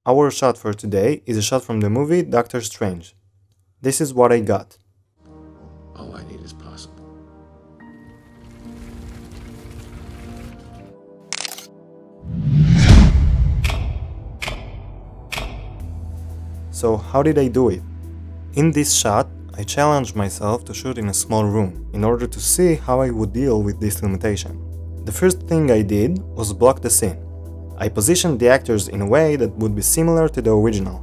Our shot for today is a shot from the movie Doctor Strange. This is what I got. All I need is possible. So how did I do it? In this shot, I challenged myself to shoot in a small room in order to see how I would deal with this limitation. The first thing I did was block the scene. I positioned the actors in a way that would be similar to the original.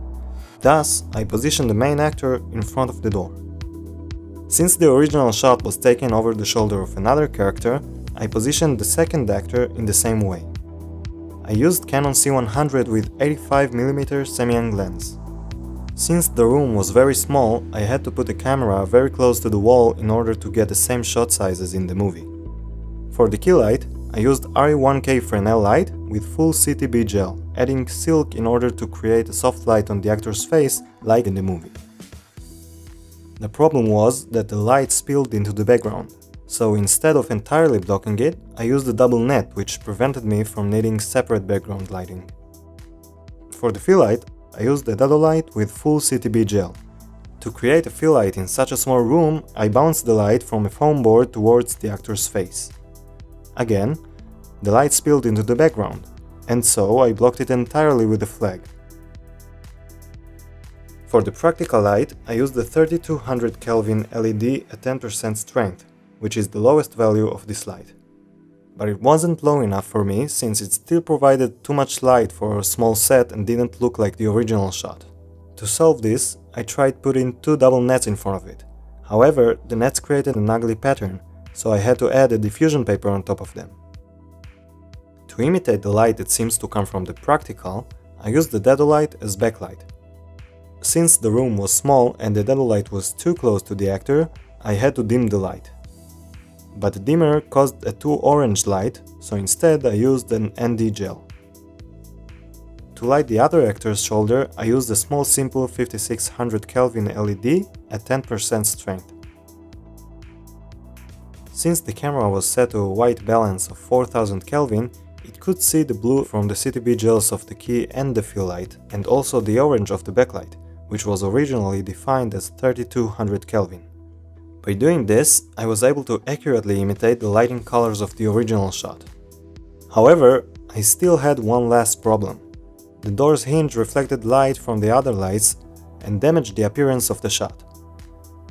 Thus, I positioned the main actor in front of the door. Since the original shot was taken over the shoulder of another character, I positioned the second actor in the same way. I used Canon C100 with 85mm semi-young lens. Since the room was very small, I had to put the camera very close to the wall in order to get the same shot sizes in the movie. For the key light, I used RE1K Fresnel light with full CTB gel, adding silk in order to create a soft light on the actor's face like in the movie. The problem was that the light spilled into the background, so instead of entirely blocking it, I used a double net, which prevented me from needing separate background lighting. For the fill light, I used a dado light with full CTB gel. To create a fill light in such a small room, I bounced the light from a foam board towards the actor's face. Again, the light spilled into the background, and so I blocked it entirely with a flag. For the practical light, I used the 3200 Kelvin LED at 10% strength, which is the lowest value of this light. But it wasn't low enough for me, since it still provided too much light for a small set and didn't look like the original shot. To solve this, I tried putting two double nets in front of it. However, the nets created an ugly pattern, so I had to add a diffusion paper on top of them. To imitate the light that seems to come from the practical, I used the dado light as backlight. Since the room was small and the dado light was too close to the actor, I had to dim the light. But the dimmer caused a too orange light, so instead I used an ND gel. To light the other actor's shoulder, I used a small simple 5600 Kelvin LED at 10% strength. Since the camera was set to a white balance of 4000 Kelvin, it could see the blue from the CTB gels of the key and the fill light, and also the orange of the backlight, which was originally defined as 3200 Kelvin. By doing this, I was able to accurately imitate the lighting colors of the original shot. However, I still had one last problem. The door's hinge reflected light from the other lights and damaged the appearance of the shot.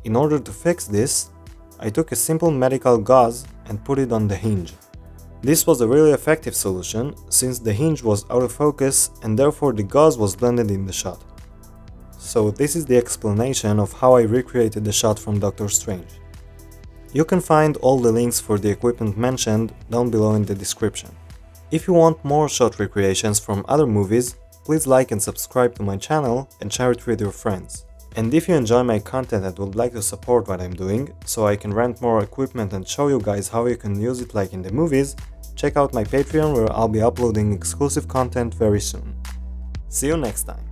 In order to fix this, I took a simple medical gauze and put it on the hinge. This was a really effective solution, since the hinge was out of focus and therefore the gauze was blended in the shot. So this is the explanation of how I recreated the shot from Doctor Strange. You can find all the links for the equipment mentioned down below in the description. If you want more shot recreations from other movies, please like and subscribe to my channel and share it with your friends. And if you enjoy my content and would like to support what I'm doing, so I can rent more equipment and show you guys how you can use it like in the movies, check out my Patreon where I'll be uploading exclusive content very soon. See you next time!